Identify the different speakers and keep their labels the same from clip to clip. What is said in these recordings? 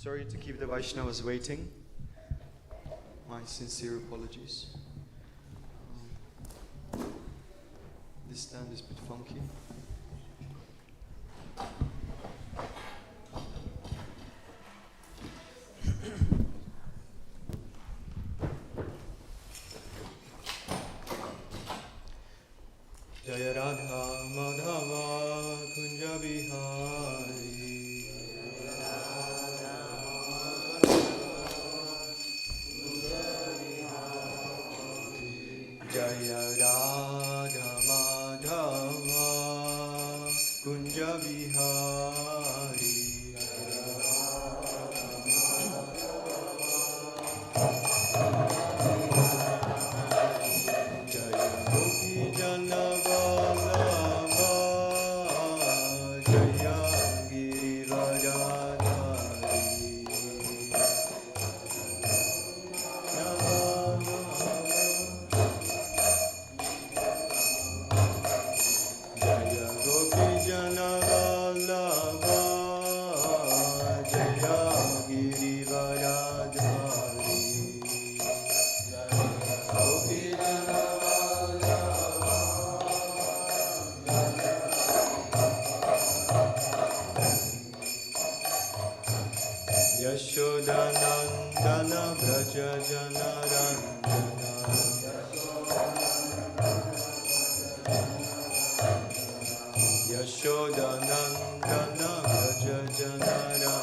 Speaker 1: Sorry to keep the Vaishnavas waiting. My sincere apologies. This stand is a bit funky. Jaya Radha Madhava Kunja Bihari Jaya Radha Madhava Kunja Bihari Jaya Gopi Jana Vallabha Jaya Girivajadhari Jaya Gopi Jana Vallabha Jaya Girivajadhari Gopi Jana Yashodanandana Braja Janarandana Yashodanandana Braja Janarandana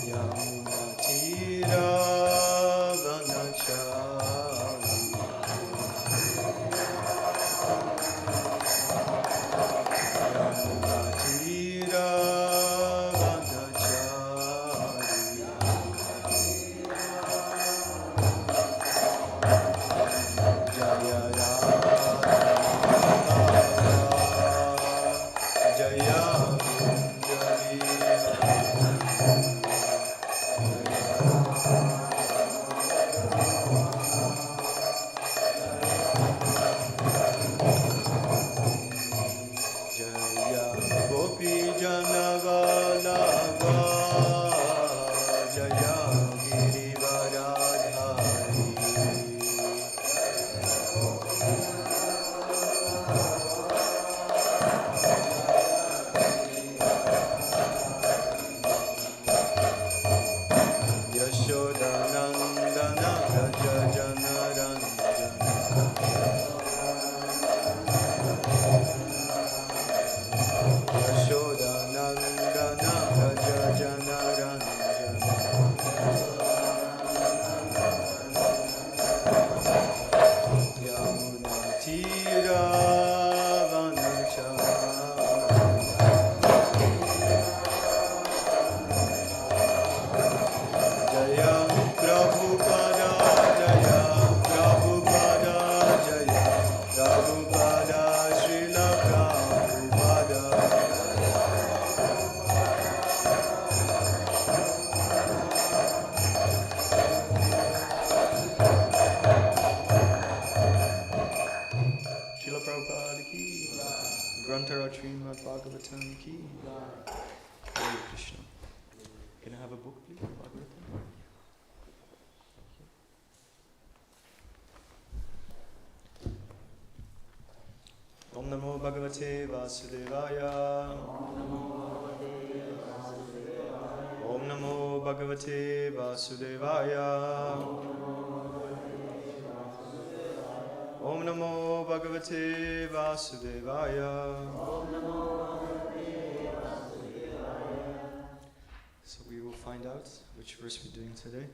Speaker 1: Yamuna Tira Vanachari Yamuna Tira Vanachari Jaya Radha Jaya Kunjavi Jaya Gopi Jana Vallabha Jaya Girivajadhari Yashodanandana Braja Janarandana Yashodanandana Braja Janarandana Yamuna Tira Vanachari Jaya Prabhupada Jaya Prabhupada Jaya Prabhupada Srila Prabhupada Srila Prabhupada ki Grantara Srimad Bhagavatam ki Hare Krishna. Can I have a book, please? Bhagavatam. Om Namo Bhagavate Vasudevaya. Om Namo Bhagavate Vasudevaya. Om Namo Bhagavate Vasudevaya. So we will find out which verse we're doing today.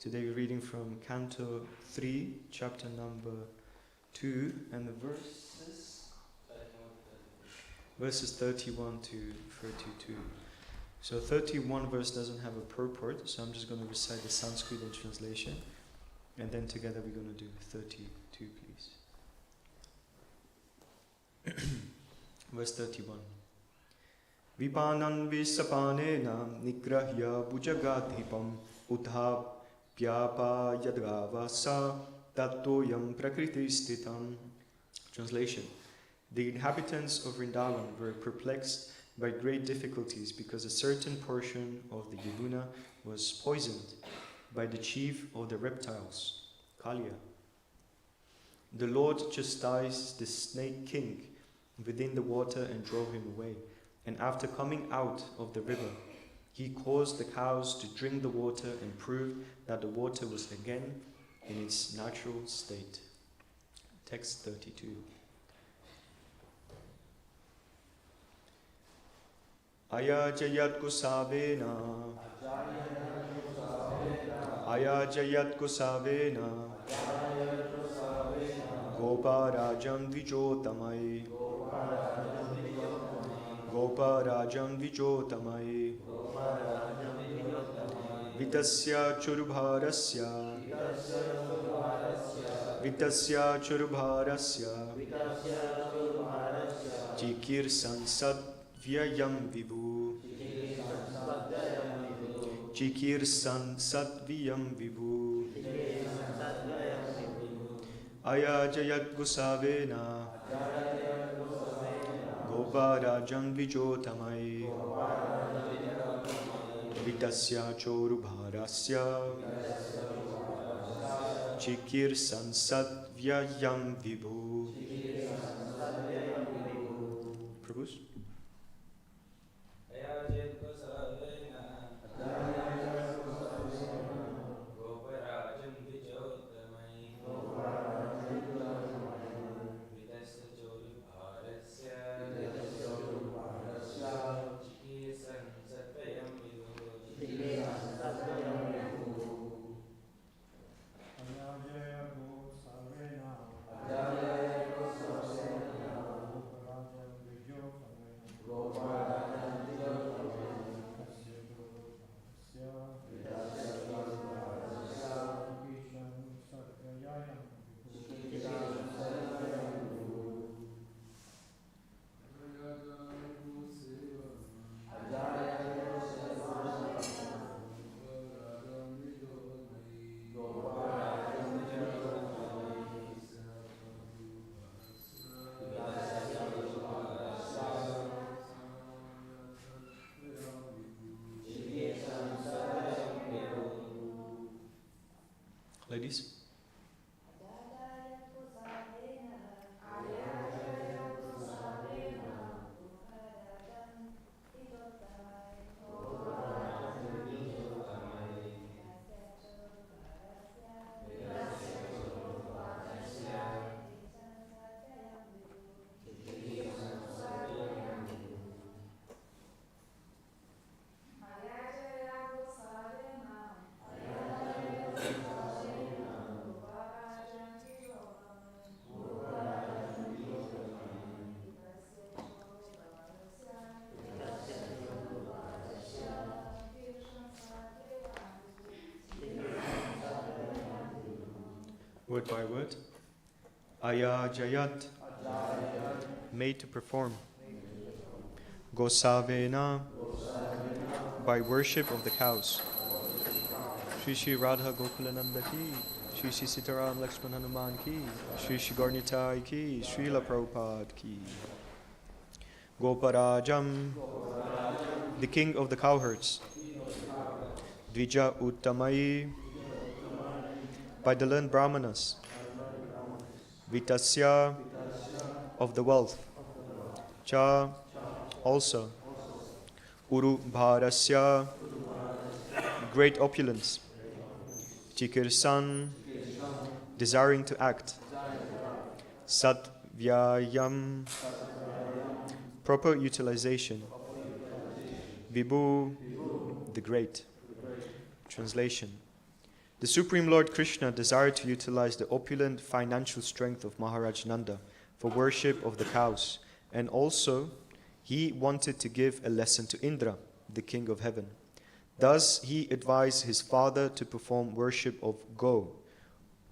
Speaker 1: Today we're reading from Canto 3, chapter number 2, and the verses 31 to 32. So 31 verse doesn't have a purport, so I'm just going to recite the Sanskrit and translation, and then together we're going to do 32, please. Verse 31. Vipanan visapanena nigrahya bhujagadhipam utha pyapa yadgavasa tattoyam prakriti stitam. Translation. The inhabitants of Vrindavan were perplexed by great difficulties because a certain portion of the Yamuna was poisoned by the chief of the reptiles, Kalia. The Lord chastised the snake king within the water and drove him away. And after coming out of the river, he caused the cows to drink the water and proved that the water was again in its natural state. Text 32. Ayajayat Kusavena Ayajayat Kusavena Goparajam Vijotamai Goparajam Vijotamai Vitasya Churubharasya Vitasya Churubharasya Jikir Sansat Vyayam Vibhu Jikir Sansat Vyayam Vibhu Ayajayat Gusavena Goparajam Vijotamai Vitasya Chorubharasya Chikir Sansat Vyayam Vibhu. Prabhus? Ladies? Word by word. Ayajayat, made to perform. Gosavena, by worship of the cows. Shri Shri Radha Gokulananda ki, Shri Shri Sitaram Lakshman Hanuman ki, Shri Shri Gaurnitai ki, Srila Prabhupada ki. Goparajam, the king of the cowherds. Dvija Uttamai, by the learned Brahmanas. Vitasya, of the wealth. Cha, also. Uru Bharasya, great opulence. Chikirsan, desiring to act. Sat Vyayam, proper utilization. Vibhu, the great. Translation. The Supreme Lord Krishna desired to utilize the opulent financial strength of Maharaj Nanda for worship of the cows, and also he wanted to give a lesson to Indra, the king of heaven. Thus he advised his father to perform worship of Go,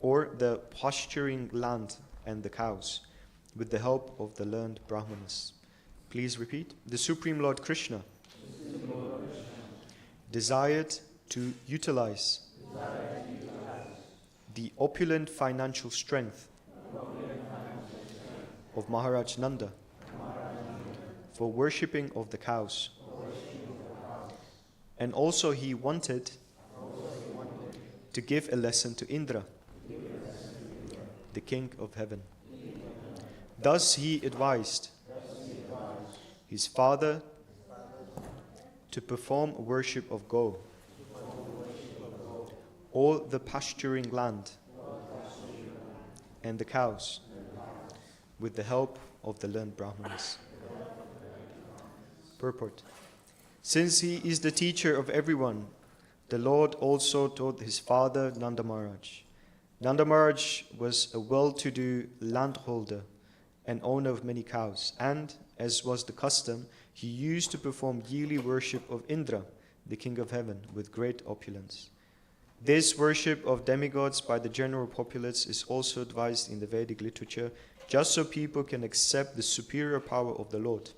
Speaker 1: or the pasturing land and the cows, with the help of the learned Brahmanas. Please repeat. The Supreme Lord Krishna desired to utilize the opulent financial strength of Maharaj Nanda for worshipping of the cows. And also he wanted to give a lesson to Indra, the king of heaven. Thus he advised his father to perform worship of Go, all the pasturing land and the cows, with the help of the learned Brahmanas. Purport. Since he is the teacher of everyone, the Lord also taught his father Nanda Maharaj. Nanda Maharaj was a well-to-do landholder and owner of many cows, and, as was the custom, he used to perform yearly worship of Indra, the king of heaven, with great opulence. This worship of demigods by the general populace is also advised in the Vedic literature, just so people can accept the superior power of the Lord.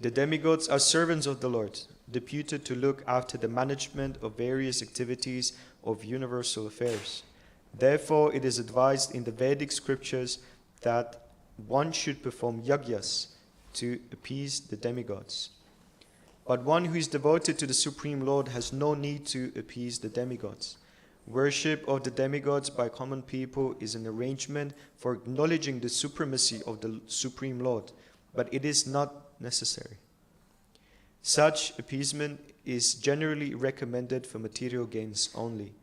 Speaker 1: The demigods are servants of the Lord, deputed to look after the management of various activities of universal affairs. Therefore, it is advised in the Vedic scriptures that one should perform yagyas to appease the demigods. But one who is devoted to the Supreme Lord has no need to appease the demigods. Worship of the demigods by common people is an arrangement for acknowledging the supremacy of the Supreme Lord, but it is not necessary. Such appeasement is generally recommended for material gains only.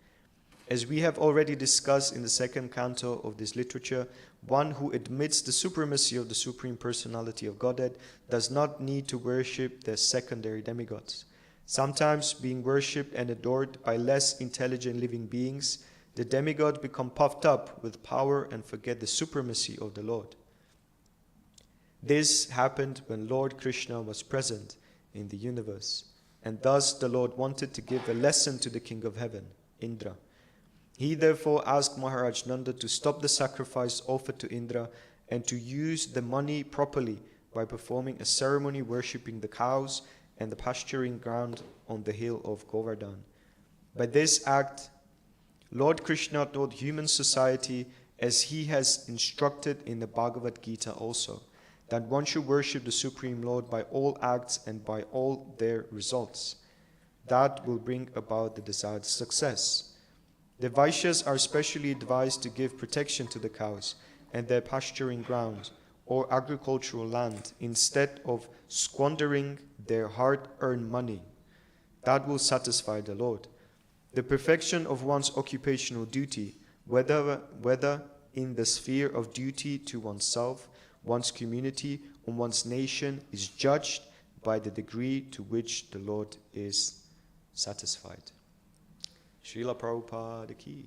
Speaker 1: As we have already discussed in the second canto of this literature, one who admits the supremacy of the Supreme Personality of Godhead does not need to worship the secondary demigods. Sometimes, being worshipped and adored by less intelligent living beings, the demigods become puffed up with power and forget the supremacy of the Lord. This happened when Lord Krishna was present in the universe, and thus the Lord wanted to give a lesson to the king of heaven, Indra. He therefore asked Maharaj Nanda to stop the sacrifice offered to Indra and to use the money properly by performing a ceremony worshipping the cows and the pasturing ground on the hill of Govardhan. By this act, Lord Krishna taught human society, as he has instructed in the Bhagavad Gita also, that one should worship the Supreme Lord by all acts and by all their results. That will bring about the desired success. The Vaishyas are specially advised to give protection to the cows and their pasturing ground or agricultural land instead of squandering their hard-earned money. That will satisfy the Lord. The perfection of one's occupational duty, whether in the sphere of duty to oneself, one's community, or one's nation, is judged by the degree to which the Lord is satisfied. Srila Prabhupada ki.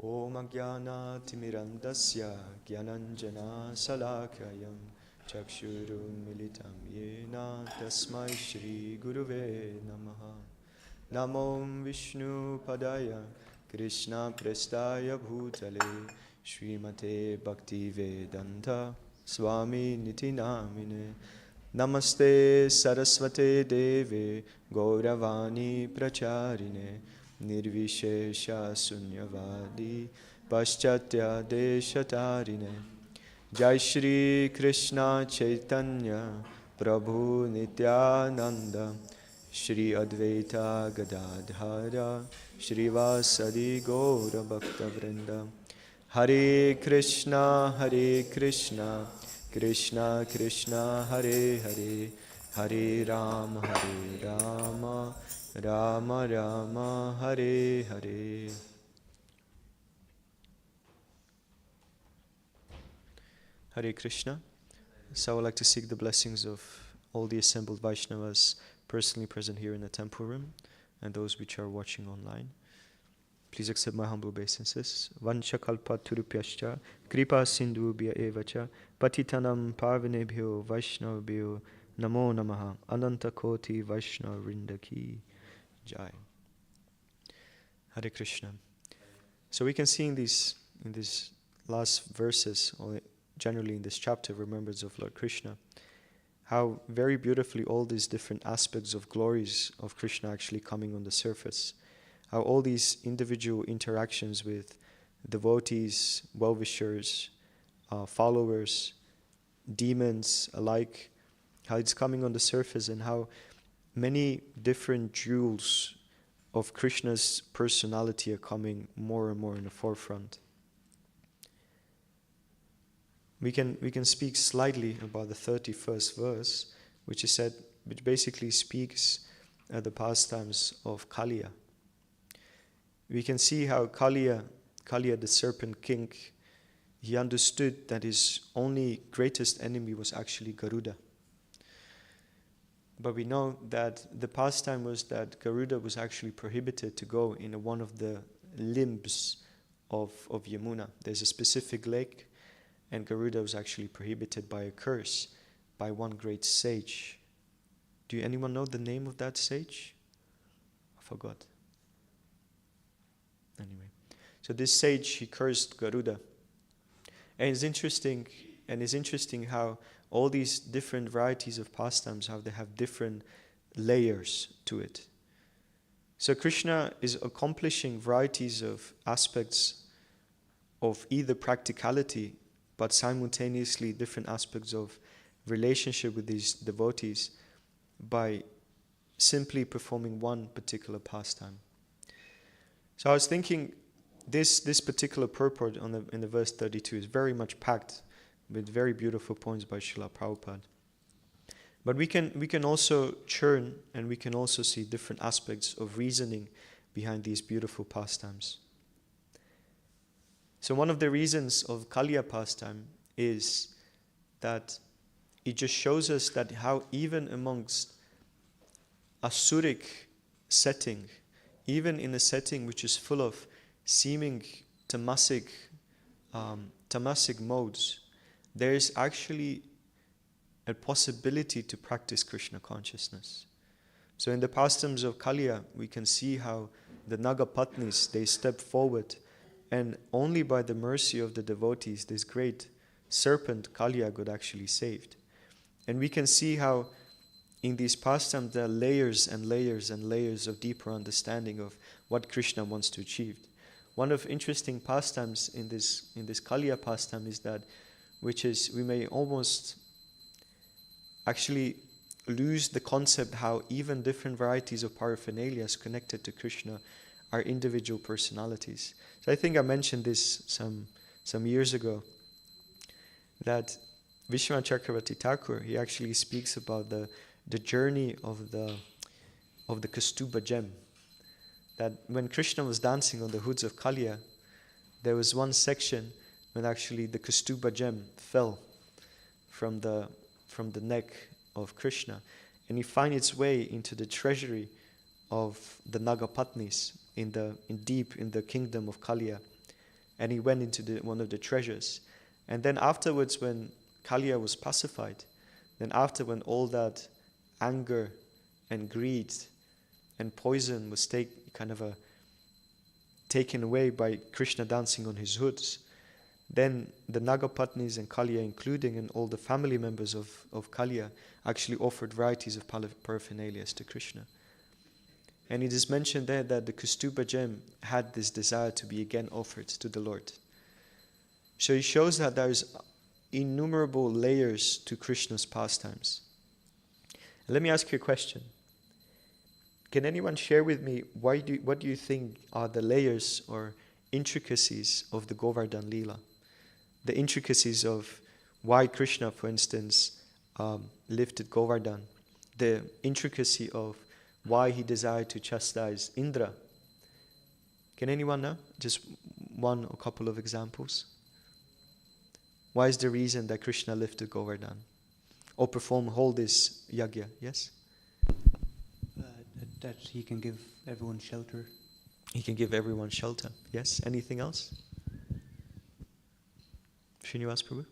Speaker 1: Om Ajnana Timirandasya Gyananjana Salakayam Chakshurum Militam Yena Tasmai Shri Guruve Namaha. Namom Vishnu Padaya Krishna Prestaya Bhutale Srimate Bhakti Vedanta Swami Niti Namine. Namaste Saraswate Deve Gauravani Pracharine Nirvishesha Sunyavadi Paschatya Deshatarine. Jai Shri Krishna Chaitanya Prabhu Nityananda Shri Advaita Gadadhara Shri Vasadi Gaura Bhakta Vrinda. Hare Krishna Krishna Krishna Hare Hare Hare Rama Rama Rama Hare Hare. Hare Krishna. So I would like to seek the blessings of all the assembled Vaishnavas personally present here in the temple room and those which are watching online. Please accept my humble obeisances. Vancha kalpa turupyascha kripa sindhubhya evacha patitanam pavanebhyo vaishnavabhyo namo namaha ananta koti vaishnav rindaki jai. Hare Krishna. So we can see in these last verses, or generally in this chapter of Remembrance of Lord Krishna, how very beautifully all these different aspects of glories of Krishna actually coming on the surface. How all these individual interactions with devotees, well-wishers, followers, demons alike, how it's coming on the surface and how many different jewels of Krishna's personality are coming more and more in the forefront. We can speak slightly about the 31st verse, which basically speaks the pastimes of Kaliya. We can see how Kaliya, the serpent king, he understood that his only greatest enemy was actually Garuda. But we know that the pastime was that Garuda was actually prohibited to go in one of the limbs of Yamuna. There's a specific lake, and Garuda was actually prohibited by a curse by one great sage. Do anyone know the name of that sage? I forgot. Anyway, so this sage, he cursed Garuda. And it's interesting how all these different varieties of pastimes, how they have different layers to it. So Krishna is accomplishing varieties of aspects of either practicality, but simultaneously different aspects of relationship with these devotees by simply performing one particular pastime. So I was thinking, this particular purport in the verse 32 is very much packed with very beautiful points by Srila Prabhupada. But we can also churn, and we can also see different aspects of reasoning behind these beautiful pastimes. So one of the reasons of Kaliya pastime is that it just shows us that how even amongst asuric setting, even in a setting which is full of seeming tamasic modes, there is actually a possibility to practice Krishna consciousness. So in the pastimes of Kaliya, we can see how the Nagapatnis, they step forward, and only by the mercy of the devotees, this great serpent Kaliya got actually saved. And we can see how in these pastimes there are layers and layers and layers of deeper understanding of what Krishna wants to achieve. One of interesting pastimes in this Kaliya pastime is that, which is, we may almost actually lose the concept how even different varieties of paraphernalias connected to Krishna are individual personalities. So I think I mentioned this some years ago, that Vishwanath Chakravarti Thakur, he actually speaks about the journey of the Kaustubha gem. That when Krishna was dancing on the hoods of Kaliya, there was one section when actually the Kaustubha gem fell from the neck of Krishna, and it finds its way into the treasury of the Nagapatnis deep in the kingdom of Kaliya, and he went into one of the treasures. And then afterwards, when Kaliya was pacified, then after when all that anger and greed and poison was taken away by Krishna dancing on his hoods, then the Nagapatnis and Kaliya, including and all the family members of Kaliya, actually offered varieties of paraphernalias to Krishna. And it is mentioned there that the Kaustubha gem had this desire to be again offered to the Lord. So it shows that there is innumerable layers to Krishna's pastimes. And let me ask you a question. Can anyone share with me what do you think are the layers or intricacies of the Govardhan Leela? The intricacies of why Krishna, for instance, lifted Govardhan. The intricacy of why he desired to chastise Indra. Can anyone know? Just one or couple of examples. Why is the reason that Krishna lifted Govardhan? Or hold this yagya, yes?
Speaker 2: That he can give everyone shelter.
Speaker 1: He can give everyone shelter, yes? Anything else? Srinivas Prabhu?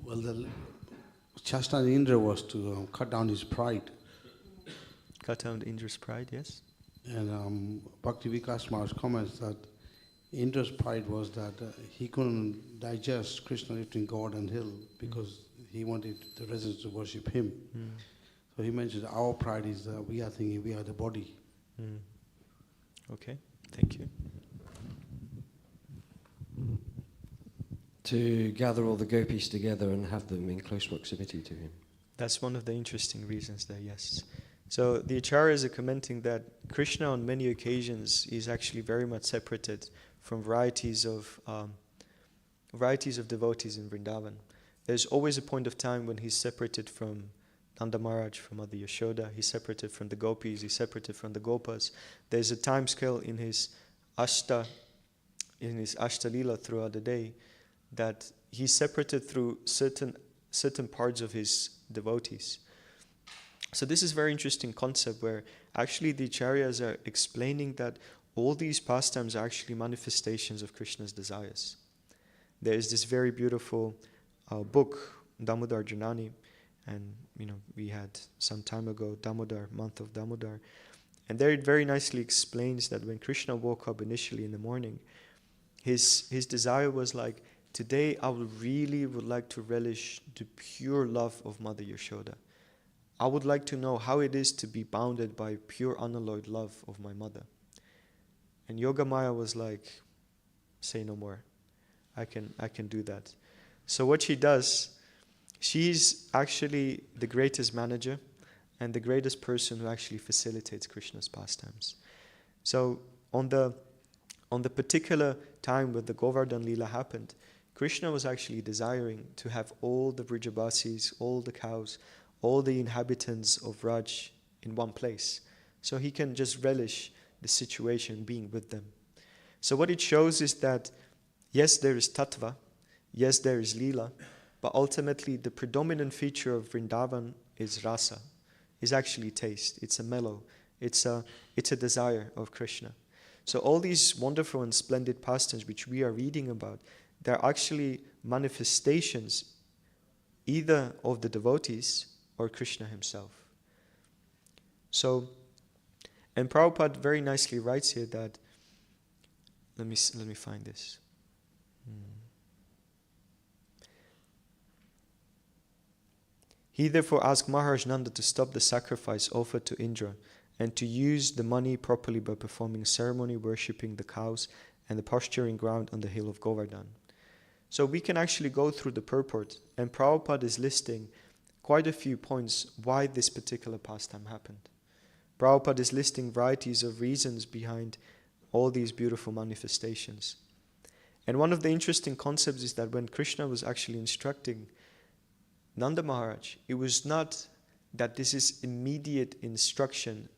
Speaker 3: Well, the chastise Indra was to cut down his pride.
Speaker 1: Cut down Indra's pride, yes?
Speaker 3: And Bhakti Vikas Maharaj comments that Indra's pride was that he couldn't digest Krishna lifting Govardhan Hill because he wanted the residents to worship him. So he mentioned our pride is that we are thinking we are the body.
Speaker 1: Okay, Thank you.
Speaker 4: To gather all the gopis together and have them in close proximity to him.
Speaker 1: That's one of the interesting reasons there, yes. So the Acharyas are commenting that Krishna on many occasions is actually very much separated from varieties of devotees in Vrindavan. There's always a point of time when he's separated from Nanda Maharaj, from Mother Yashoda, he's separated from the gopis, he's separated from the gopas. There's a time scale in his Ashta Lila throughout the day that he's separated through certain parts of his devotees. So this is a very interesting concept where actually the Acharyas are explaining that all these pastimes are actually manifestations of Krishna's desires. There is this very beautiful book, Damodar Janani, and we had some time ago Damodar, month of Damodar, and there it very nicely explains that when Krishna woke up initially in the morning, his desire was like, today I would like to relish the pure love of Mother Yashoda. I would like to know how it is to be bounded by pure unalloyed love of my mother. And Yogamaya was like, say no more. I can do that. So what she does, she's actually the greatest manager and the greatest person who actually facilitates Krishna's pastimes. So on the particular time when the Govardhan Leela happened, Krishna was actually desiring to have all the Vrijabasis, all the cows, all the inhabitants of Raj in one place. So he can just relish the situation being with them. So what it shows is that, yes, there is tattva, yes, there is Leela, but ultimately the predominant feature of Vrindavan is rasa, is actually taste. It's a mellow, it's a desire of Krishna. So all these wonderful and splendid pastimes which we are reading about, they're actually manifestations either of the devotees or Krishna himself. So, and Prabhupada very nicely writes here that, let me find this. He therefore asked Maharaj Nanda to stop the sacrifice offered to Indra and to use the money properly by performing ceremony, worshipping the cows and the posturing ground on the hill of Govardhan. So we can actually go through the purport, and Prabhupada is listing quite a few points why this particular pastime happened. Prabhupada is listing varieties of reasons behind all these beautiful manifestations. And one of the interesting concepts is that when Krishna was actually instructing Nanda Maharaj, it was not that this is immediate instruction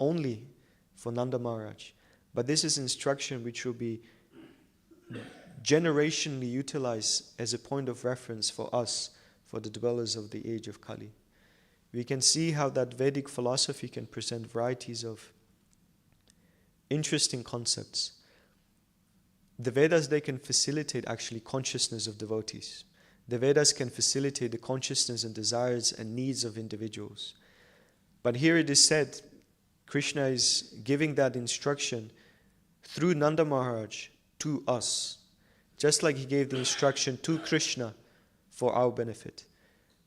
Speaker 1: only for Nanda Maharaj, but this is instruction which will be generationally utilized as a point of reference for us, for the dwellers of the age of Kali. We can see how that Vedic philosophy can present varieties of interesting concepts. The Vedas, they can facilitate actually consciousness of devotees. The Vedas can facilitate the consciousness and desires and needs of individuals. But here it is said, Krishna is giving that instruction through Nanda Maharaj to us, just like he gave the instruction to Krishna for our benefit.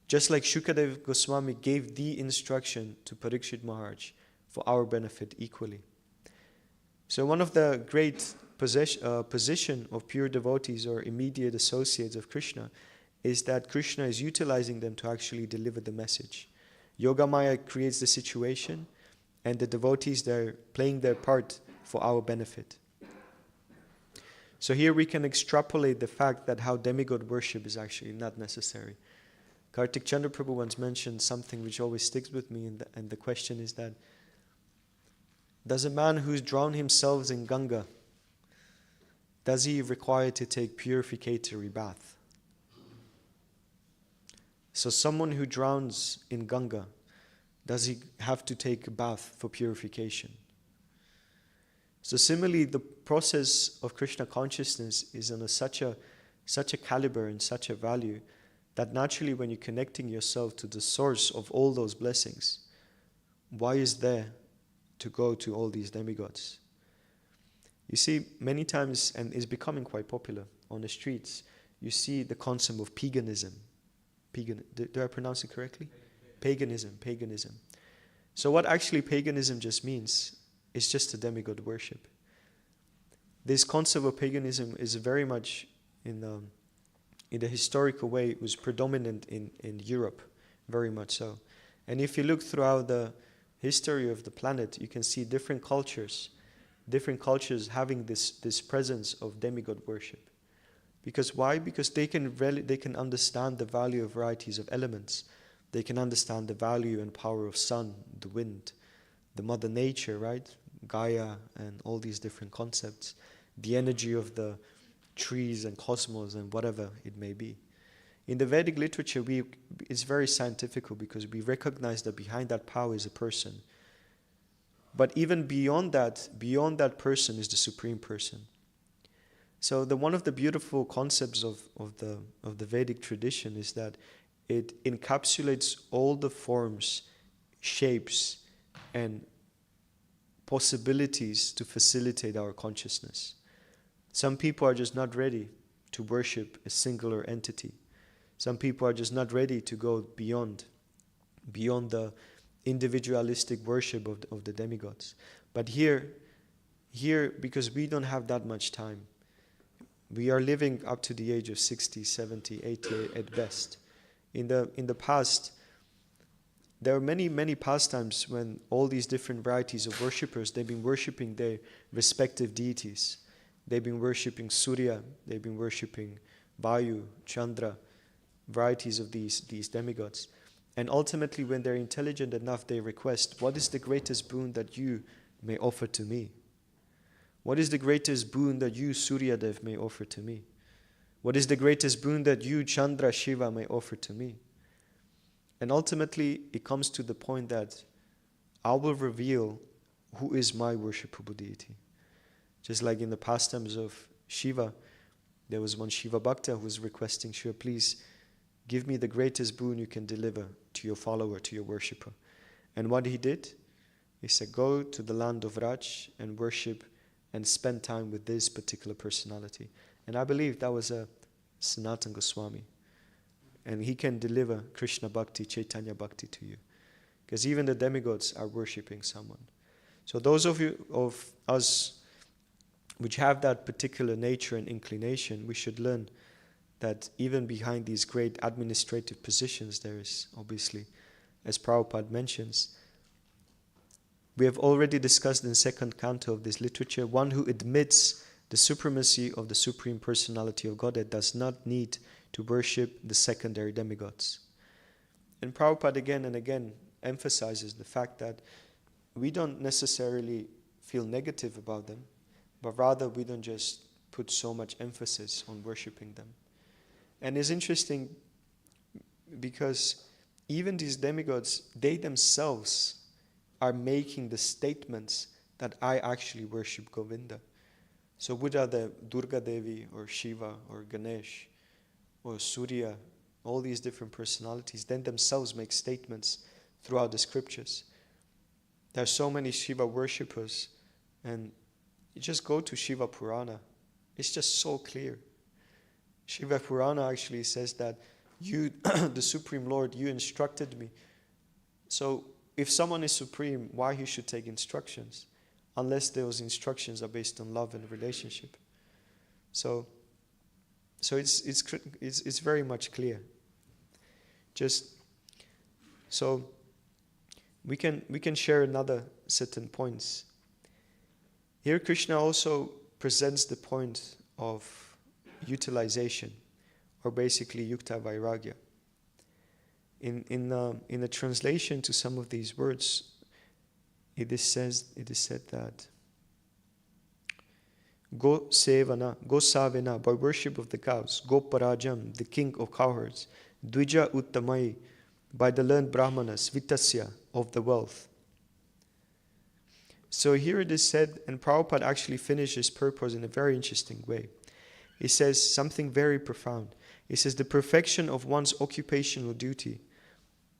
Speaker 1: Just like Shukadeva Goswami gave the instruction to Parikshit Maharaj for our benefit equally. So one of the great position of pure devotees or immediate associates of Krishna is that Krishna is utilizing them to actually deliver the message. Yogamaya creates the situation, and the devotees, they're playing their part for our benefit. So here we can extrapolate the fact that how demigod worship is actually not necessary. Kartik Chandra Prabhu once mentioned something which always sticks with me, and the question is that, does a man who's drowned himself in Ganga, does he require to take purificatory bath? So someone who drowns in Ganga, does he have to take a bath for purification? So similarly, the process of Krishna consciousness is on such a caliber and such a value that naturally when you're connecting yourself to the source of all those blessings, why is there to go to all these demigods? You see, many times, and it's becoming quite popular on the streets, you see the concept of paganism. Do I pronounce it correctly? Paganism. So what actually paganism just means is just a demigod worship. this concept of paganism is very much in the historical way, it was predominant in Europe, very much so. And if you look throughout the history of the planet, you can see different cultures having this presence of demigod worship. Because why? Because they can understand the value of varieties of elements. They can understand the value and power of sun, the wind, the mother nature, right? Gaia and all these different concepts. The energy of the trees and cosmos and whatever it may be. In the Vedic literature, it's very scientific because we recognize that behind that power is a person. But even beyond that person is the Supreme Person. So one of the beautiful concepts of the Vedic tradition is that it encapsulates all the forms, shapes, and possibilities to facilitate our consciousness. Some people are just not ready to worship a singular entity. Some people are just not ready to go beyond the individualistic worship of the demigods. But here, because we don't have that much time, we are living up to the age of 60, 70, 80 at best. In the past, there are many pastimes when all these different varieties of worshippers, they've been worshipping their respective deities. They've been worshipping Surya, they've been worshipping Vayu, Chandra, varieties of these demigods. And ultimately, when they're intelligent enough, they request, what is the greatest boon that you may offer to me? What is the greatest boon that you, Suryadev, may offer to me? What is the greatest boon that you, Chandra, Shiva, may offer to me? And ultimately, it comes to the point that I will reveal who is my worshipable deity. Just like in the pastimes of Shiva, there was one Shiva Bhakta who was requesting, Shiva, please give me the greatest boon you can deliver to your follower, to your worshipper. And what he did, he said, go to the land of Raj and worship and spend time with this particular personality. And I believe that was a Sanatana Goswami. And he can deliver Krishna Bhakti, Chaitanya Bhakti to you. Because even the demigods are worshipping someone. So those of us which have that particular nature and inclination, we should learn that even behind these great administrative positions, there is obviously, as Prabhupada mentions, we have already discussed in second canto of this literature, one who admits the supremacy of the Supreme Personality of Godhead does not need to worship the secondary demigods. And Prabhupada again and again emphasizes the fact that we don't necessarily feel negative about them, but rather we don't just put so much emphasis on worshipping them. And it's interesting because even these demigods, they themselves are making the statements that I actually worship Govinda. So whether Durga Devi or Shiva or Ganesh or Surya, all these different personalities, then themselves make statements throughout the scriptures. There are so many Shiva worshippers, and you just go to Shiva Purana. It's just so clear. Shiva Purana actually says that you, the Supreme Lord, you instructed me. So if someone is supreme, why he should take instructions? Unless those instructions are based on love and relationship. So it's very much clear. So we can share another certain points. Here Krishna also presents the point of utilization, or basically yukta vairagya. In a translation to some of these words, it is said that Go Savena, by worship of the cows, Go Parajam, the king of cowherds, Dvija Uttamai, by the learned Brahmanas, Vitasya, of the wealth. So here it is said, and Prabhupada actually finishes purpose in a very interesting way. He says something very profound. He says the perfection of one's occupational duty,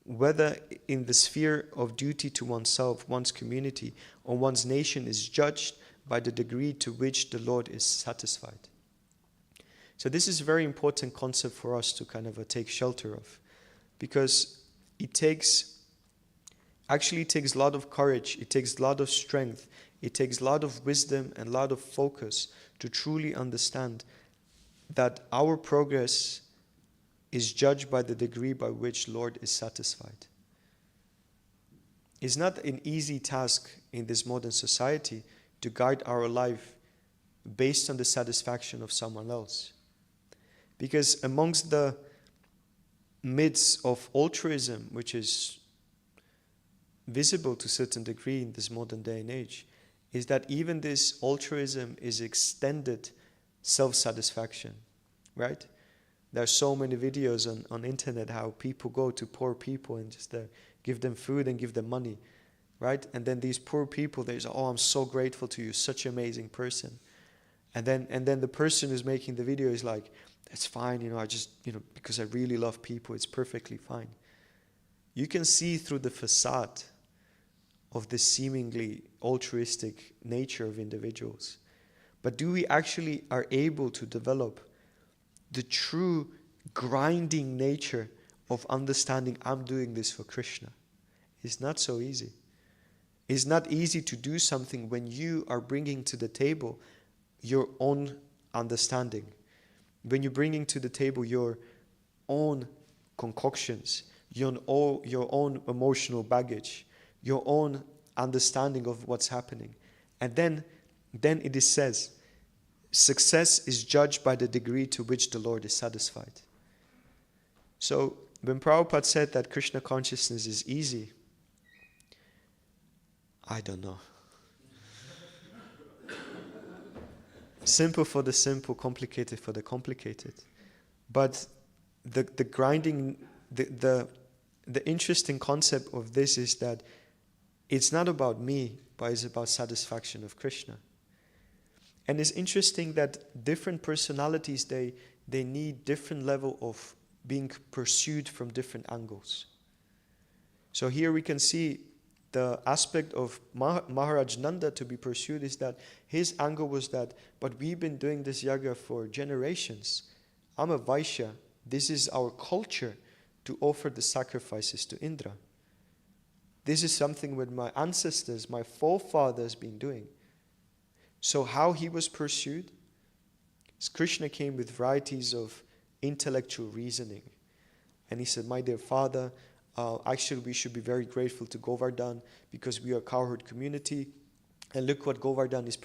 Speaker 1: whether in the sphere of duty to oneself, one's community, or one's nation, is judged by the degree to which the Lord is satisfied. So this is a very important concept for us to kind of take shelter of, because it takes a lot of courage, it takes a lot of strength, It takes a lot of wisdom and a lot of focus to truly understand that our progress is judged by the degree by which Lord is satisfied. It's not an easy task in this modern society to guide our life based on the satisfaction of someone else. Because amongst the myths of altruism, which is visible to a certain degree in this modern day and age, is that even this altruism is extended self-satisfaction, right? There are so many videos on internet how people go to poor people and just give them food and give them money, right? And then these poor people, they say, oh, I'm so grateful to you, such an amazing person. And then the person who's making the video is like, that's fine, I just, because I really love people, it's perfectly fine. You can see through the facade of the seemingly altruistic nature of individuals. But do we actually are able to develop the true grinding nature of understanding I'm doing this for Krishna? It's not so easy. It's not easy to do something when you are bringing to the table your own understanding. When you're bringing to the table your own concoctions, your own emotional baggage, your own understanding of what's happening. And then it is says, success is judged by the degree to which the Lord is satisfied. So when Prabhupada said that Krishna consciousness is easy, I don't know. Simple for the simple, complicated for the complicated. But the grinding, the interesting concept of this is that it's not about me, but it's about satisfaction of Krishna. And it's interesting that different personalities, they need different level of being pursued from different angles. So here we can see the aspect of Maharaj Nanda to be pursued is that his angle was that, but we've been doing this yaga for generations. I'm a Vaishya. This is our culture to offer the sacrifices to Indra. This is something that my ancestors, my forefathers been doing. So how he was pursued? Krishna came with varieties of intellectual reasoning. And he said, my dear father, actually we should be very grateful to Govardhan because we are a cowherd community. And look what Govardhan is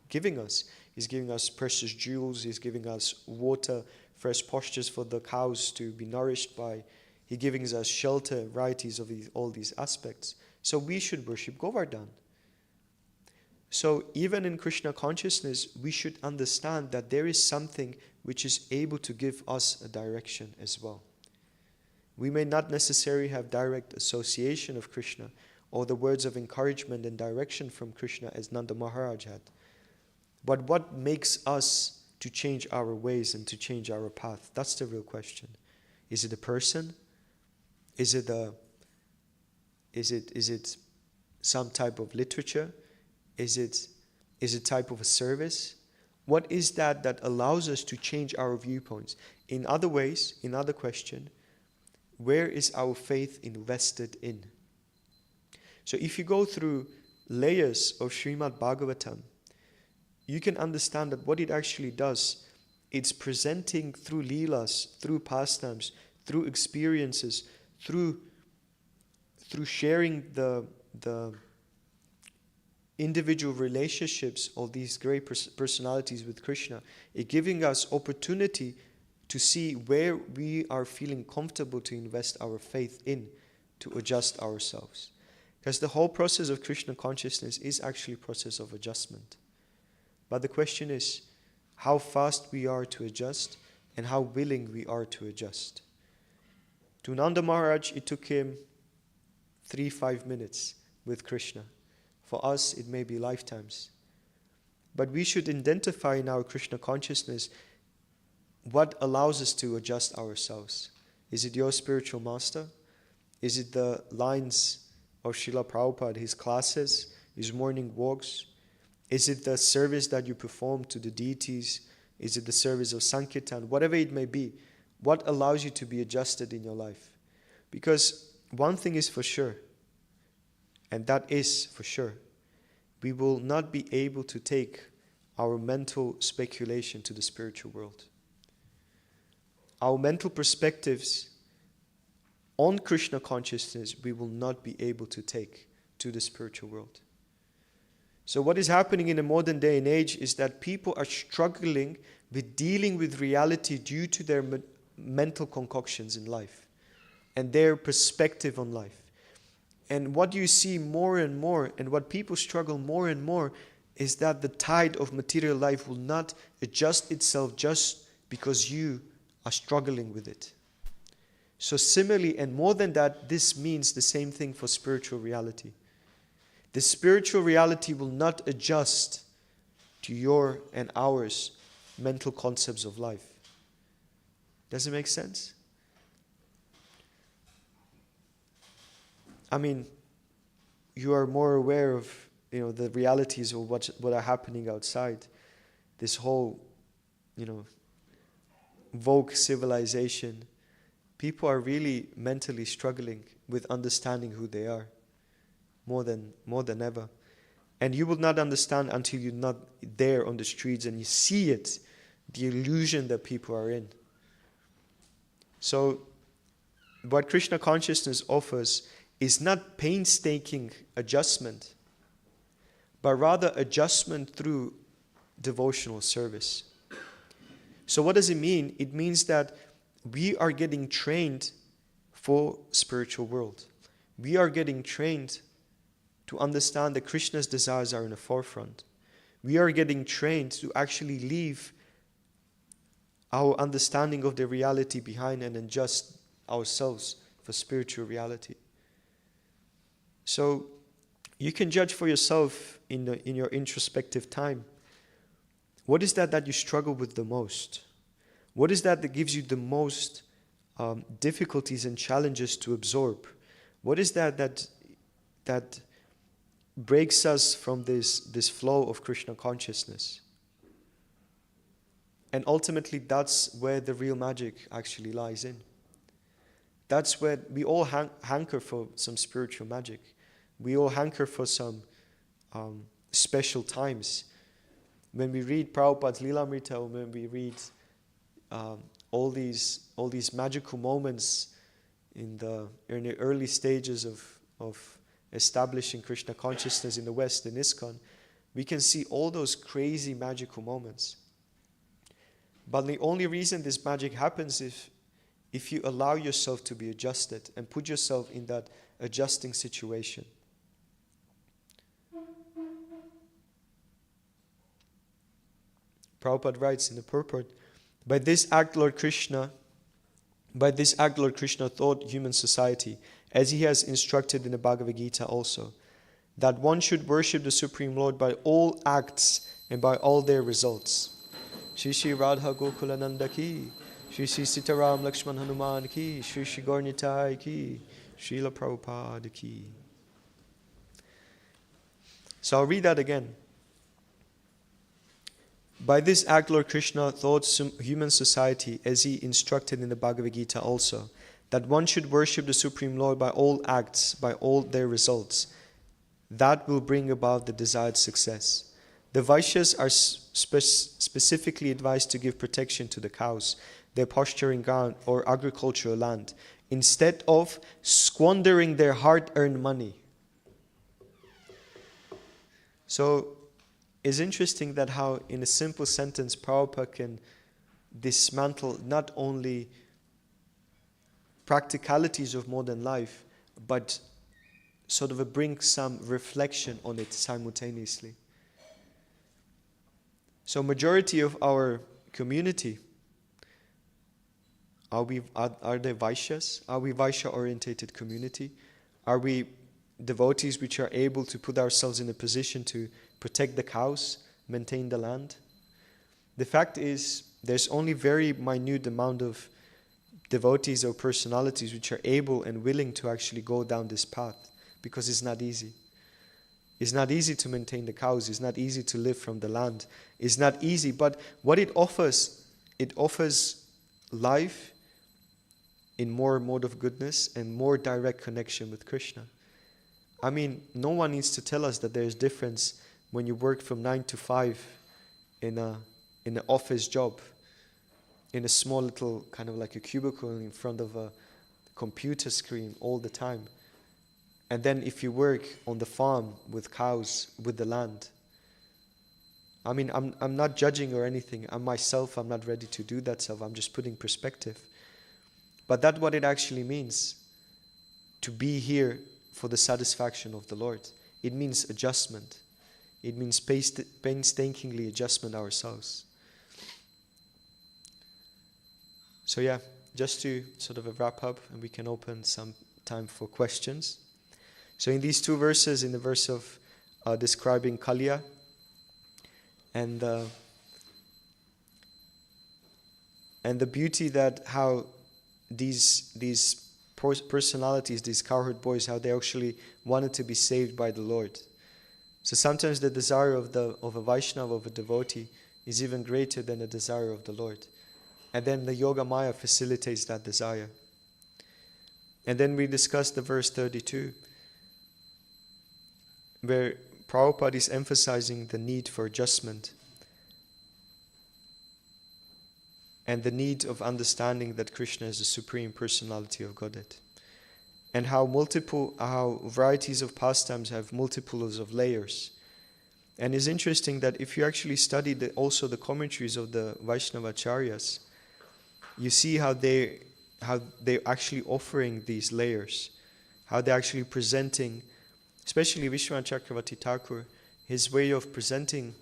Speaker 1: giving us. He's giving us precious jewels. He's giving us water, fresh pastures for the cows to be nourished by. He's giving us shelter, varieties of all these aspects. So we should worship Govardhan. So even in Krishna consciousness, we should understand that there is something which is able to give us a direction as well. We may not necessarily have direct association of Krishna or the words of encouragement and direction from Krishna as Nanda Maharaj had. But what makes us to change our ways and to change our path? That's the real question. Is it a person? Is it some type of literature? Is it type of a service? What is that allows us to change our viewpoints? In other ways, in other question, where is our faith invested in? So if you go through layers of Srimad Bhagavatam, you can understand that what it actually does, it's presenting through leelas, through pastimes, through experiences, through sharing the individual relationships of these great personalities with Krishna, it giving us opportunity to see where we are feeling comfortable to invest our faith in, to adjust ourselves. Because the whole process of Krishna consciousness is actually a process of adjustment. But the question is how fast we are to adjust and how willing we are to adjust. To Nanda Maharaj, it took him 3-5 minutes with Krishna. For us, it may be lifetimes. But we should identify in our Krishna consciousness what allows us to adjust ourselves. Is it your spiritual master? Is it the lines of Srila Prabhupada, his classes, his morning walks? Is it the service that you perform to the deities? Is it the service of Sankirtan? Whatever it may be, what allows you to be adjusted in your life? Because one thing is for sure, and that is for sure, we will not be able to take our mental speculation to the spiritual world. Our mental perspectives on Krishna consciousness, we will not be able to take to the spiritual world. So what is happening in the modern day and age is that people are struggling with dealing with reality due to their mental concoctions in life and their perspective on life. And what you see more and more, and what people struggle more and more, is that the tide of material life will not adjust itself just because you are struggling with it. So similarly, and more than that, this means the same thing for spiritual reality. The spiritual reality will not adjust to your and ours mental concepts of life. Does it make sense? I mean, you are more aware of, the realities of what are happening outside. This whole, woke civilization. People are really mentally struggling with understanding who they are more than ever. And you will not understand until you're not there on the streets and you see it, the illusion that people are in. So, what Krishna consciousness offers is not painstaking adjustment, but rather adjustment through devotional service. So what does it mean? It means that we are getting trained for spiritual world. We are getting trained to understand that Krishna's desires are in the forefront. We are getting trained to actually leave our understanding of the reality behind and adjust ourselves for spiritual reality. So you can judge for yourself in your introspective time. What is that you struggle with the most? What is that gives you the most difficulties and challenges to absorb? What is that breaks us from this flow of Krishna consciousness? And ultimately, that's where the real magic actually lies in. That's where we all hanker for some spiritual magic. We all hanker for some special times. When we read Prabhupada's Lilamrita, or when we read all these magical moments in the early stages of establishing Krishna consciousness in the West, in ISKCON, we can see all those crazy magical moments. But the only reason this magic happens is if you allow yourself to be adjusted and put yourself in that adjusting situation. Prabhupada writes in the purport, by this act Lord Krishna taught human society, as he has instructed in the Bhagavad Gita also, that one should worship the Supreme Lord by all acts and by all their results. Shri Shri Radha Gokulananda ki, Shri Shri Sitaram Lakshman Hanuman ki, Shri Shri Gaurnitai ki, Srila Prabhupada ki. So I'll read that again. By this act, Lord Krishna taught human society, as he instructed in the Bhagavad Gita also, that one should worship the Supreme Lord by all acts, by all their results. That will bring about the desired success. The Vaishyas are specifically advised to give protection to the cows, their pasturing ground or agricultural land, instead of squandering their hard-earned money. So, it's interesting that how in a simple sentence Prabhupada can dismantle not only practicalities of modern life, but sort of bring some reflection on it simultaneously. So majority of our community, are they Vaishyas? Are we Vaishya-orientated community? Are we devotees which are able to put ourselves in a position to protect the cows, maintain the land? The fact is, there's only very minute amount of devotees or personalities which are able and willing to actually go down this path, because it's not easy. It's not easy to maintain the cows. It's not easy to live from the land. It's not easy, but what it offers life in more mode of goodness and more direct connection with Krishna. I mean, no one needs to tell us that there is difference when you work from 9 to 5 in an office job, in a small little kind of like a cubicle in front of a computer screen all the time. And then if you work on the farm with cows, with the land. I mean, I'm not judging or anything. I'm not ready to do that stuff. I'm just putting perspective. But that's what it actually means, to be here for the satisfaction of the Lord. It means adjustment. It means painstakingly adjustment ourselves. So yeah, just to sort of wrap up, and we can open some time for questions. So in these two verses, in the verse of describing Kaliya, and the beauty that how these personalities, these cowherd boys, how they actually wanted to be saved by the Lord. So sometimes the desire of a Vaishnava, of a devotee, is even greater than the desire of the Lord. And then the Yoga Maya facilitates that desire. And then we discussed the verse 32, where Prabhupada is emphasizing the need for adjustment and the need of understanding that Krishna is the Supreme Personality of Godhead, and how varieties of pastimes have multiples of layers. And it's interesting that if you actually study also the commentaries of the Vaishnavacharyas, you see how they're actually offering these layers, how they're actually presenting, especially Vishwanath Chakravarti Thakur, his way of presenting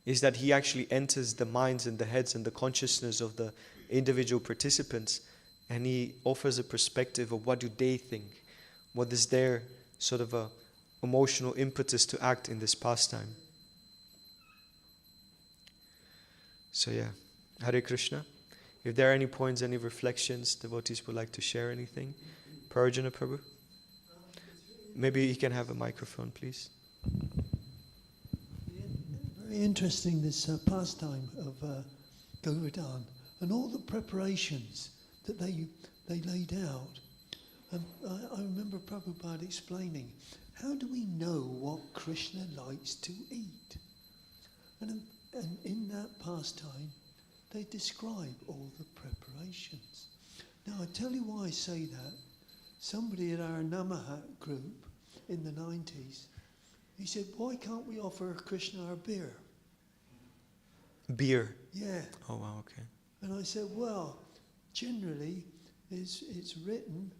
Speaker 1: is that he actually enters the minds and the heads and the consciousness of the individual participants, and he offers a perspective of what do they think, what is their sort of a emotional impetus to act in this pastime. So yeah, Hare Krishna. If there are any points, any reflections, devotees would like to share anything. Parajana Prabhu. Maybe he can have a microphone, please.
Speaker 5: Very interesting, this pastime of Govardhan and all the preparations that they laid out. I remember Prabhupada explaining, how do we know what Krishna likes to eat? And in that pastime, they describe all the preparations. Now, I tell you why I say that. Somebody at our Namahat group in the 90s, he said, why can't we offer Krishna our beer?
Speaker 1: Beer?
Speaker 5: Yeah.
Speaker 1: Oh, wow, okay.
Speaker 5: And I said, well, generally it's written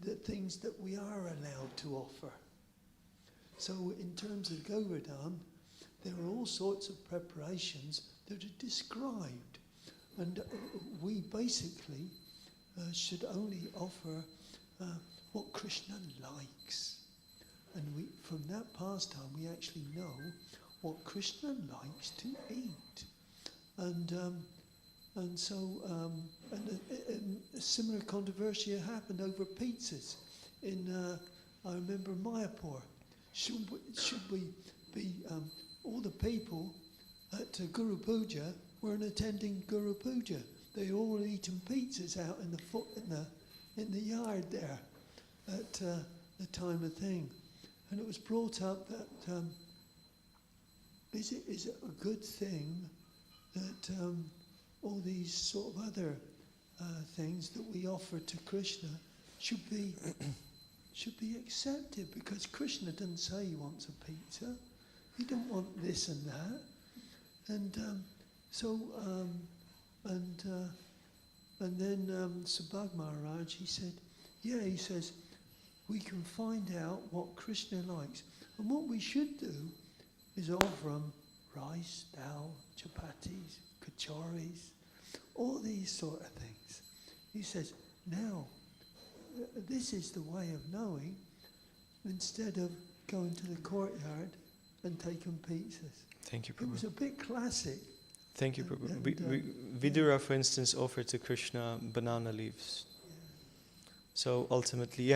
Speaker 5: that things that we are allowed to offer. So in terms of Govardhan, there are all sorts of preparations that are described. And we basically should only offer what Krishna likes. And from that pastime, we actually know what Krishna likes to eat. And a similar controversy happened over pizzas in, I remember, Mayapur. Should we be, all the people at Guru Puja weren't attending Guru Puja. They were all eating pizzas out in the yard there at the time of thing. And it was brought up that is it a good thing that all these sort of other things that we offer to Krishna should be accepted, because Krishna didn't say he wants a pizza. He didn't want this and that. And then Subhag Maharaj, he says, we can find out what Krishna likes. And what we should do is offer him rice, dal, chapatis, kachoris, all these sort of things. He says, now, this is the way of knowing, instead of going to the courtyard and taking pizzas.
Speaker 1: Thank you, Prabhu.
Speaker 5: It was a bit classic.
Speaker 1: Thank you, Prabhu. Vidura, for instance, offered to Krishna banana leaves.
Speaker 5: Yeah.
Speaker 1: So ultimately,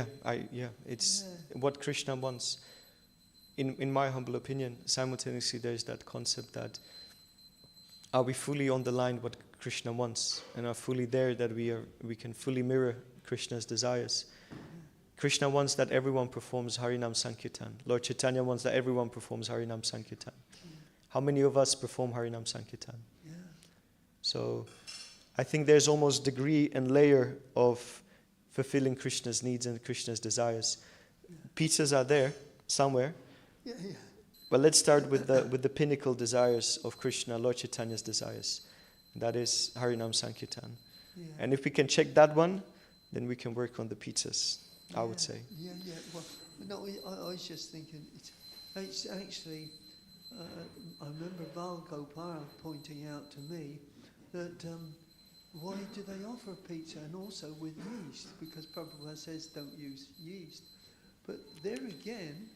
Speaker 1: it's what Krishna wants. In my humble opinion, simultaneously there's that concept that are we fully on the line what Krishna wants, and are fully there that we can fully mirror Krishna's desires. Krishna wants that everyone performs Harinam Sankirtan. Lord Chaitanya wants that everyone performs Harinam Sankirtan. How many of us perform Harinam Sankirtan?
Speaker 5: Yeah.
Speaker 1: So I think there's almost degree and layer of fulfilling Krishna's needs and Krishna's desires. Pizzas are there somewhere.
Speaker 5: Yeah, yeah.
Speaker 1: But let's start with the pinnacle desires of Krishna, Lord Chaitanya's desires. That is Harinam Sankirtan.
Speaker 5: Yeah.
Speaker 1: And if we can check that one, then we can work on the pizzas, I would say.
Speaker 5: Yeah, yeah. Well, no, I was just thinking, it's actually, I remember Val Gopal pointing out to me that why do they offer pizza and also with yeast? Because Prabhupada says don't use yeast. But there again,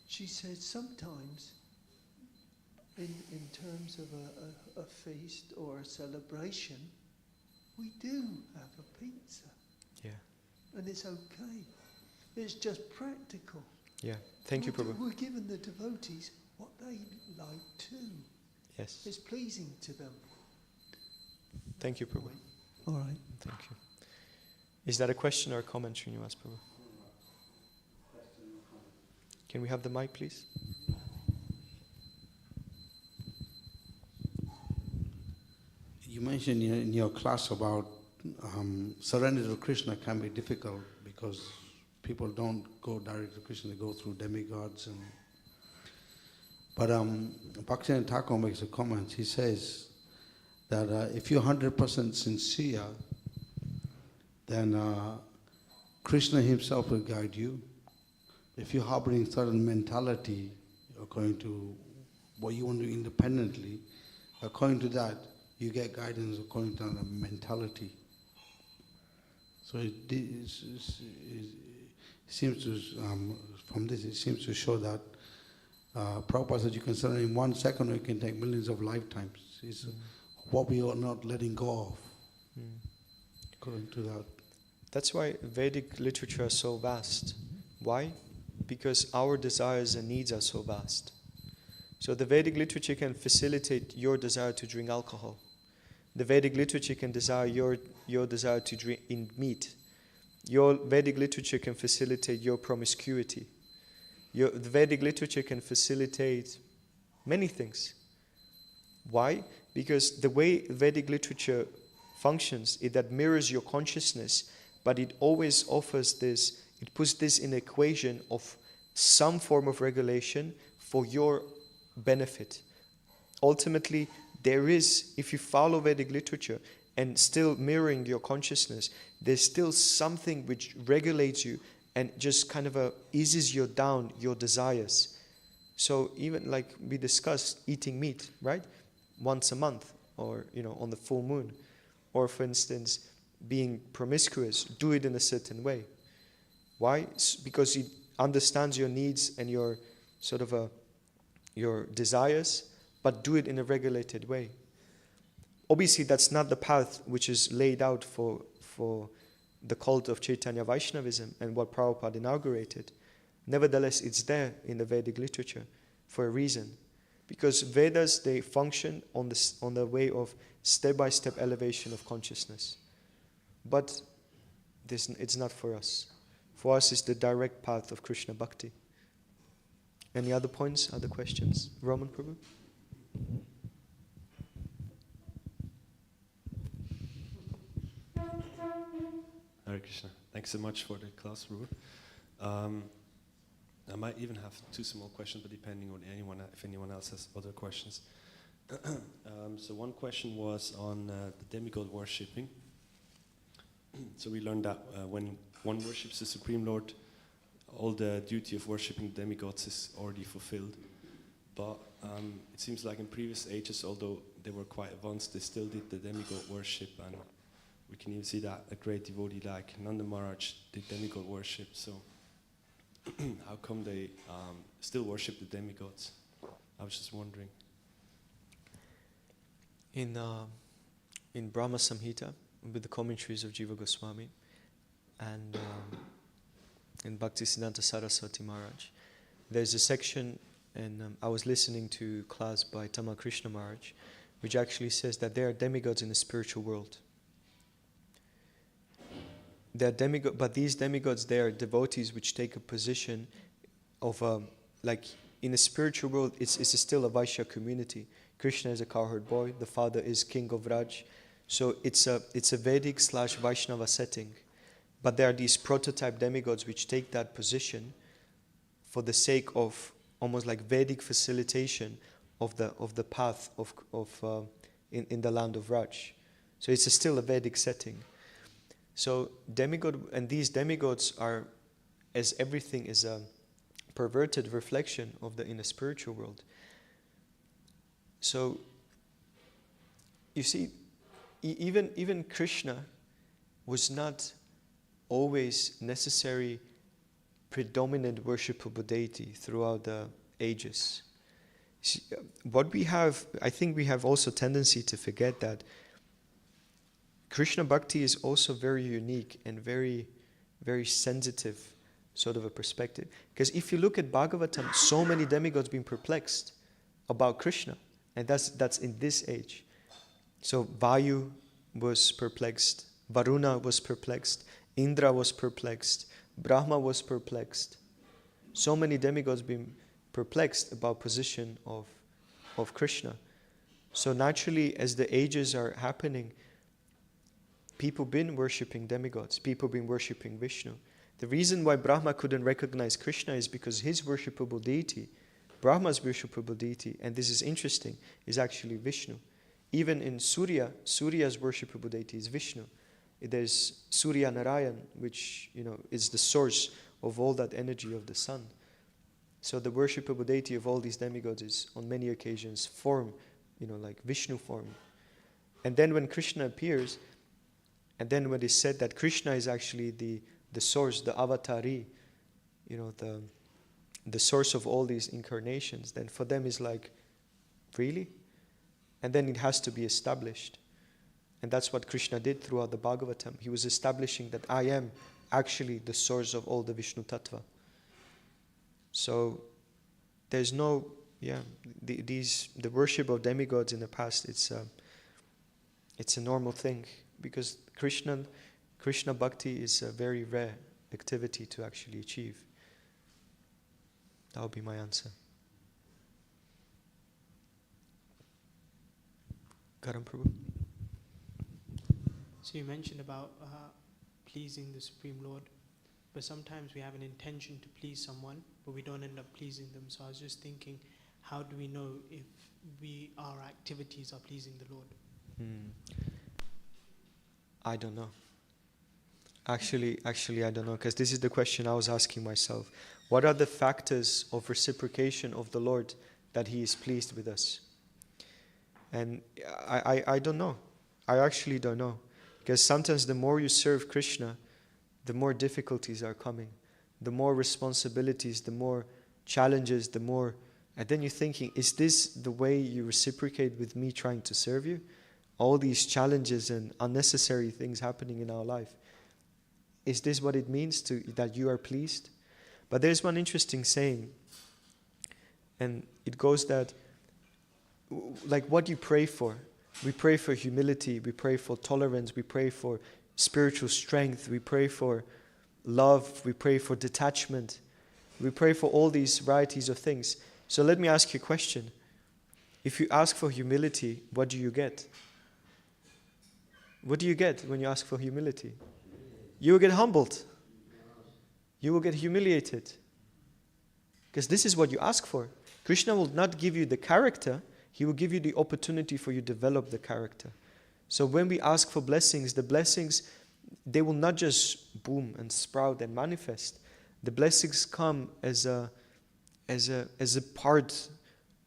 Speaker 5: she said sometimes in terms of a feast or a celebration, we do have a pizza.
Speaker 1: Yeah.
Speaker 5: And it's okay. It's just practical.
Speaker 1: Yeah. Thank you, Prabhu.
Speaker 5: We're giving the devotees what they like too.
Speaker 1: Yes.
Speaker 5: It's pleasing to them.
Speaker 1: Thank you, Prabhu.
Speaker 5: All right.
Speaker 1: Thank you. Is that a question or a comment, Srinivas, Prabhu? Can we have the mic, please?
Speaker 3: You mentioned in your class about surrender to Krishna can be difficult because people don't go direct to Krishna, they go through demigods. But Bhaktivinoda Thakur makes a comment. He says that if you're 100% sincere, then Krishna himself will guide you. If you're harboring certain mentality, according to what you want to do independently, according to that, you get guidance according to that mentality. So it seems to, from this, it seems to show that Prabhupada said you can surrender in 1 second or it can take millions of lifetimes. It's what we are not letting go of, according to that.
Speaker 1: That's why Vedic literature is so vast. Why? Because our desires and needs are so vast. So the Vedic literature can facilitate your desire to drink alcohol. The Vedic literature can desire your desire to drink in meat. Your Vedic literature can facilitate your promiscuity. The Vedic literature can facilitate many things. Why? Because the way Vedic literature functions, that mirrors your consciousness, but it always offers this, it puts this in the equation of some form of regulation for your benefit. Ultimately, there is, if you follow Vedic literature and still mirroring your consciousness, there's still something which regulates you and just kind of eases you down your desires. So even like we discussed, eating meat, right? Once a month, or on the full moon. Or for instance, being promiscuous, do it in a certain way. Why? Because it understands your needs and your sort of your desires, but do it in a regulated way. Obviously, that's not the path which is laid out for the cult of Chaitanya Vaishnavism and what Prabhupada inaugurated. Nevertheless, it's there in the Vedic literature for a reason. Because Vedas, they function on the way of step-by-step elevation of consciousness. But it's not for us. For us, it's the direct path of Krishna Bhakti. Any other points, other questions? Roman Prabhu?
Speaker 6: Hare Krishna. Thanks so much for the class, Prabhu. I might even have 2 small questions, but depending on if anyone else has other questions. So one question was on the demigod worshipping. So we learned that when one worships the Supreme Lord, all the duty of worshipping demigods is already fulfilled. But it seems like in previous ages, although they were quite advanced, they still did the demigod worship, and we can even see that a great devotee like Nanda Maharaj did demigod worship. So how come they still worship the demigods? I was just wondering.
Speaker 1: In Brahma Samhita, with the commentaries of Jiva Goswami, and in Bhaktisiddhanta Saraswati Maharaj, there's a section, and I was listening to class by Tamal Krishna Maharaj, which actually says that there are demigods in the spiritual world. They're demigod, but these demigods, they are devotees which take a position of like in the spiritual world, it's still a Vaishya community. Krishna is a cowherd boy. The father is king of Raj. So it's a Vedic / Vaishnava setting. But there are these prototype demigods which take that position for the sake of almost like Vedic facilitation of the path in the land of Raj. So it's still a Vedic setting. So demigod, and these demigods are, as everything is a perverted reflection of the inner spiritual world. So you see, even Krishna was not always necessary predominant worshipable deity throughout the ages. See, what we have, I think we have also tendency to forget that Krishna Bhakti is also very unique and very, very sensitive sort of a perspective. Because if you look at Bhagavatam, so many demigods being perplexed about Krishna. And that's in this age. So Vayu was perplexed, Varuna was perplexed, Indra was perplexed, Brahma was perplexed. So many demigods being perplexed about position of Krishna. So naturally, as the ages are happening, people been worshipping demigods, people been worshipping Vishnu. The reason why Brahma couldn't recognize Krishna is because his worshipable deity, Brahma's worshipable deity, and this is interesting, is actually Vishnu. Even in Surya, Surya's worshipable deity is Vishnu. There's Surya Narayan, which is the source of all that energy of the sun. So the worshipable deity of all these demigods is on many occasions form, like Vishnu form. And then when Krishna appears, and then when it is said that Krishna is actually the source, the avatari, the source of all these incarnations, then for them is like, really? And then it has to be established. And that's what Krishna did throughout the Bhagavatam. He was establishing that I am actually the source of all the Vishnu Tattva. So there's no, the worship of demigods in the past, it's a normal thing, because Krishna Bhakti is a very rare activity to actually achieve. That would be my answer. Karam Prabhu.
Speaker 7: So you mentioned about pleasing the Supreme Lord, but sometimes we have an intention to please someone, but we don't end up pleasing them. So I was just thinking, how do we know if our activities are pleasing the Lord?
Speaker 1: I don't know. Actually, I don't know, because this is the question I was asking myself. What are the factors of reciprocation of the Lord that He is pleased with us? And I don't know. I actually don't know. Because sometimes the more you serve Krishna, the more difficulties are coming. The more responsibilities, the more challenges, the more... And then you're thinking, is this the way you reciprocate with me trying to serve you? All these challenges and unnecessary things happening in our life. Is this what it means that you are pleased? But there's one interesting saying. And it goes that, like what you pray for. We pray for humility, we pray for tolerance, we pray for spiritual strength, we pray for love, we pray for detachment. We pray for all these varieties of things. So let me ask you a question. If you ask for humility, what do you get? What do you get when you ask for humility? You will get humbled. You will get humiliated. Because this is what you ask for. Krishna will not give you the character, He will give you the opportunity for you to develop the character. So when we ask for blessings, the blessings, they will not just boom and sprout and manifest. The blessings come as a part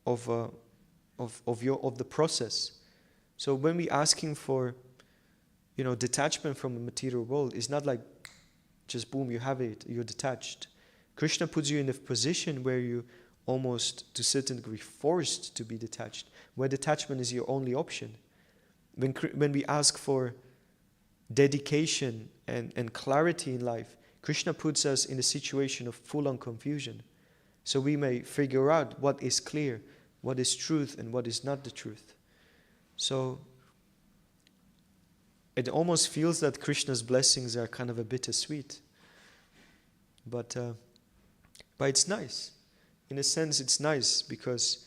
Speaker 1: of the process. So when we asking for, detachment from the material world, it's not like just boom, you have it, you're detached. Krishna puts you in a position where you almost to a certain degree forced to be detached, where detachment is your only option. When we ask for dedication and clarity in life, Krishna puts us in a situation of full-on confusion. So we may figure out what is clear, what is truth and what is not the truth. So it almost feels that Krishna's blessings are kind of a bittersweet. But it's nice. In a sense, it's nice because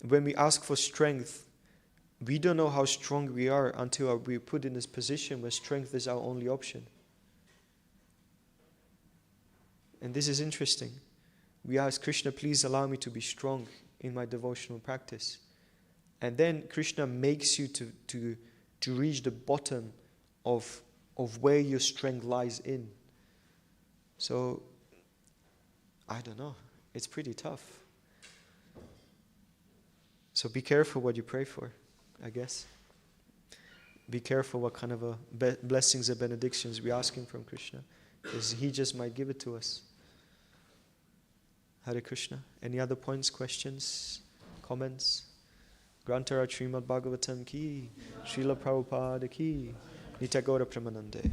Speaker 1: when we ask for strength, we don't know how strong we are until we're put in this position where strength is our only option. And this is interesting. We ask Krishna, please allow me to be strong in my devotional practice. And then Krishna makes you to reach the bottom of where your strength lies in. So, I don't know. It's pretty tough. So be careful what you pray for, I guess. Be careful what kind of blessings and benedictions we're asking from Krishna, because he just might give it to us. Hare Krishna. Any other points, questions, comments? Grantara Srimad Bhagavatam ki, Srila Prabhupada ki, Nitya Gaura Pramanande.